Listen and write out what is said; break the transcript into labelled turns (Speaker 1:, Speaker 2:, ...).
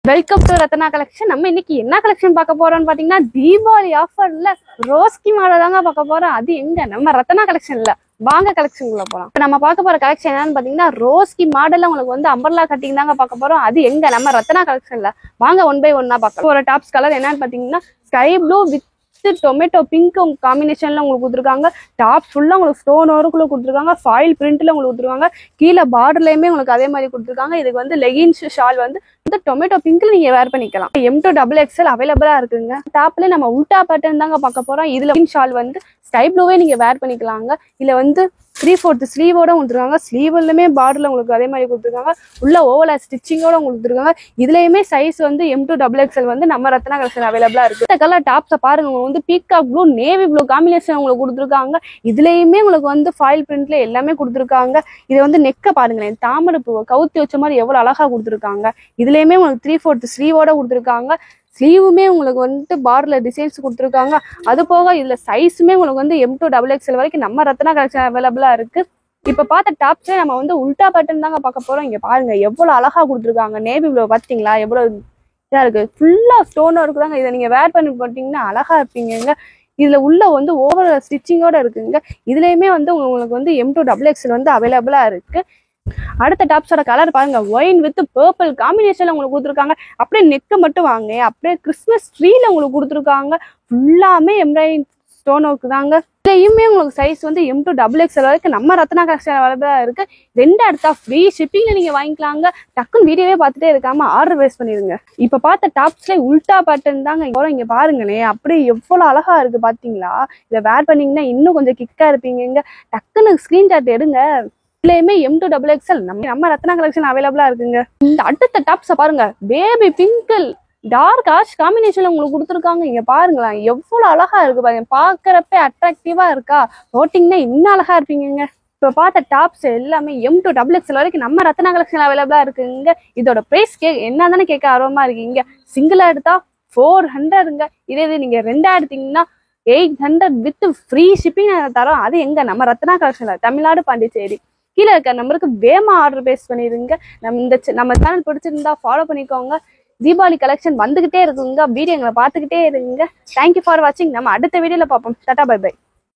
Speaker 1: Welcome to Ratna collection. நம்ம இன்னைக்கு என்ன கலெக்ஷன் பார்க்க போறோம்னு பாத்தீங்கன்னா தீபாவளி ஆஃபர்ல ரோஸ்கி மாடல் தாங்க பார்க்க போறோம். அது எங்க நம்ம ரத்னா கலெக்ஷன்ல. வாங்க கலெக்ஷனுக்குள்ள போறோம். இப்ப நம்ம பார்க்க போற கலெக்ஷன் என்னன்னு பாத்தீங்கன்னா ரோஸ்கி மாடல்ல உங்களுக்கு வந்து அம்பர்லா கட்டிங் தாங்க பார்க்க போறோம். அது எங்க நம்ம ரத்னா கலெக்ஷன்ல. வாங்க ஒன் பை ஒன்னா பார்க்கலாம். ஒரு டாப்ஸ் கலர் என்னன்னு பாத்தீங்கன்னா sky blue with tomato pink காம்பினேஷன்ல உங்களுக்கு கொடுத்துருக்காங்க. டாப் ஃபுல்லா உங்களுக்கு ஸ்டோன் ஒர்க்குள்ள கொடுத்துருக்காங்க. ஃபாயில் பிரிண்ட்ல உங்களுக்கு கொடுத்துருக்காங்க. கீழே பார்டர்லயுமே உங்களுக்கு அதே மாதிரி கொடுத்துருக்காங்க. இதுக்கு வந்து லெகின்ஸ் ஷால் வந்து டொமேட்டோ பிங்க்ல நீங்க வேர் பண்ணிக்கலாம். M2XXL அவைலபிளா இருக்குங்க. டாப்ல நம்ம உல்டா பேட்டர்ன் தாங்க பார்க்க போறோம். இதுல ஷால் வந்து ஸ்கை ப்ளூவே நீங்க வேர் பண்ணிக்கலாங்க. இதுல வந்து 3/4 ஸ்லீவோட கொடுத்துருக்காங்க. ஸ்லீவ்லயுமே பார்டர்ல உங்களுக்கு அதே மாதிரி கொடுத்துருக்காங்க. உள்ள ஓவலா ஸ்டிச்சிங்கோட கொடுத்துருக்காங்க. இதுலயுமே சைஸ் வந்து M2XXL வந்து நம்ம ரத்னா கலெக்ஷன் அவைலபிளா இருக்கு. இந்த கலர் டாப்ஸை பாருங்க. உங்களுக்கு வந்து peacock blue navy blue combination உங்களுக்கு கொடுத்துருக்காங்க. இதுலயுமே உங்களுக்கு வந்து ஃபாயில் பிரிண்ட்ல எல்லாமே கொடுத்துருக்காங்க. இது வந்து நெக்க பாருங்களேன், தாமரை பூ கவுத்தி வச்ச மாதிரி எவ்வளவு அழகா கொடுத்துருக்காங்க. இதுலயுமே உங்களுக்கு 3/4 ஸ்லீவோட கொடுத்துருக்காங்க. ஸ்லீவுமே உங்களுக்கு வந்துட்டு பார்டர்ல டிசைன்ஸ் கொடுத்துருக்காங்க. அது போக இதுல சைஸுமே உங்களுக்கு வந்து M2XXL வரைக்கும் நம்ம ரத்னா கலெக்ஷன் அவைலபிளா இருக்கு. இப்ப பார்த்த டாப்ஸ்ல நம்ம வந்து உல்டா பேட்டர்ன் தாங்க பார்க்க போறோம். இங்க பாருங்க எவ்வளவு அழகா கொடுத்துருக்காங்க. நேவி ப்ளூ பாத்தீங்களா எவ்வளவு இதா இருக்கு. ஃபுல்லா ஸ்டோன் இருக்குதாங்க. இதை நீங்க வேர் பண்ணி போட்டீங்கன்னா அழகா இருப்பீங்க. இதுல உள்ள வந்து ஓவர் ஸ்டிச்சிங்கோட இருக்குங்க. இதுலயுமே வந்து உங்களுக்கு வந்து M2XXL வந்து அவைலபிளா இருக்கு. அடுத்த டாப்ஸோட கலர் பாருங்க, ஒயின் வித் பர்பிள் காம்பினேஷன்ல உங்களுக்கு கொடுத்துருக்காங்க. அப்படியே நெக்க மட்டும் வாங்க, அப்படியே கிறிஸ்மஸ் ட்ரீல உங்களுக்கு கொடுத்துருக்காங்க. ஃபுல்லாமே எம்ப்ராய்டிங் ஸ்டோன் ஒர்க் தாங்க. இதுலயுமே உங்களுக்கு சைஸ் வந்து M2XXL வரைக்கும் நம்ம ரத்னா கலெக்ஷன் அவைலபிளா இருக்கு. ரெண்டு அடுத்தா ஃப்ரீ ஷிப்பிங்ல நீங்க வாங்கிக்கலாங்க. டக்குன்னு வீடியோவே பார்த்துட்டே இருக்காம ஆர்டர் பேஸ் பண்ணிருங்க. இப்ப பார்த்த டாப்ஸ்ல உல்டா பேட்டர்ன் தாங்க. இங்க பாருங்களேன், அப்படியே எவ்வளவு அழகா இருக்கு பாத்தீங்களா. இதை வேர் பண்ணீங்கன்னா இன்னும் கொஞ்சம் கிக்கா இருப்பீங்க. டக்குன்னு ஸ்கிரீன்ஷாட் எடுங்க. இதுலயுமே M2XXL நம்ம ரத்னா கலெக்ஷன் அவைலபிளா இருக்குங்க. இந்த அடுத்த டாப்ஸை பாருங்க, பேபி பிங்கிள் டார்க் ஆஷ் காம்பினேஷன்ல உங்களுக்கு கொடுத்துருக்காங்க. இங்க பாருங்களேன் எவ்வளவு அழகா இருக்கு பாருங்க. பாக்குறப்ப அட்ராக்டிவா இருக்கா. போட்டிங்கன்னா இன்னும் அழகா இருப்பீங்க. இப்ப பார்த்த டாப்ஸ் எல்லாமே M2XXL வரைக்கும் நம்ம ரத்னா கலெக்ஷன் அவைலபிளா இருக்குங்க. இதோட பிரைஸ் என்னதானே கேட்க ஆர்வமா இருக்கீங்க. சிங்கிளா எடுத்தா 400ங்க. இதே நீங்க ரெண்டா எடுத்தீங்கன்னா 800 வித் ஃப்ரீ ஷிப்பிங் தரோம். அது எங்க நம்ம ரத்னா கலெக்ஷன்ல, தமிழ்நாடு பாண்டிச்சேரி. கீழே இருக்க நம்பருக்கு வேமா ஆர்டர் பேஸ் பண்ணிருங்க. நம்ம சேனல் பிடிச்சிருந்தா ஃபாலோ பண்ணிக்கோங்க. தீபாவளி கலெக்ஷன் வந்துகிட்டே இருக்குங்க. வீடியோ எங்களை பார்த்துக்கிட்டே இருங்க. தேங்க்யூ ஃபார் வாட்சிங். நம்ம அடுத்த வீடியோல பார்ப்போம். Tata bye by.